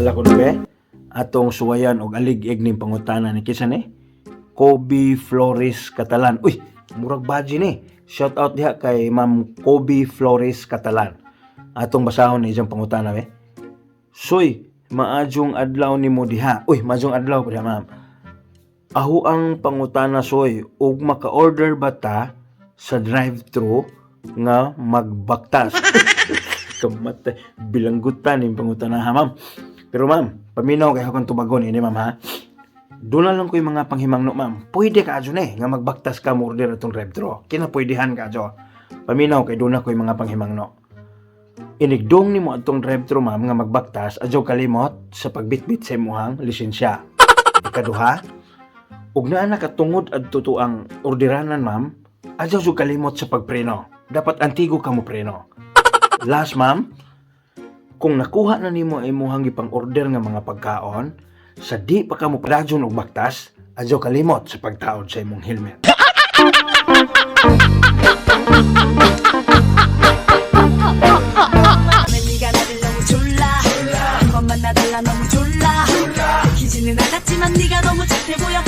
Hala ko na be, atong suwayan og alig-ig ning pangutana ni kinsa ni? Kobe Flores Catalan. Uy, murag baji ni. Shout out diha kay Ma'am Kobe Flores Catalan. Atong basahon ni ijang pangutana be. Soy, maadjong adlaw nimo diha. Uy, maadjong adlaw pa diha, ma'am. Aho ang pangutana soy, ug maka-order ba ta sa drive-thru nga magbaktas? Kamatay, bilanggutan yung pangutana ha, ma'am. Pero ma'am, paminaw kay akong tubagon ini, ma'am, ha. Doon lang ko yung mga panghimangno, ma'am. Pwede ka adyo nga magbaktas ka mo order atong drive-thru. Kinapwedihan ka adyo. Paminaw kay doon ko yung mga panghimangno. Inigdong nimo atong drive-thru, ma'am, nga magbaktas adyo kalimot sa pagbitbit sa imuhang lisensya. Ikaduha, ug naa na katungod adto to ang orderanan, ma'am, adyo jud kalimot sa pagpreno. Dapat antigo ka mo preno. Last, ma'am, kung nakuha na nimo ang imuhang gipang-order nga mga pagkaon, sa di pa ka mo padagyon og baktas, adyo kalimot sa pagtaod sa imong helmet. 네가 나를 너무 졸라 한 번만 나달라 너무 졸라 기지는 않았지만 네가 너무 착해 보여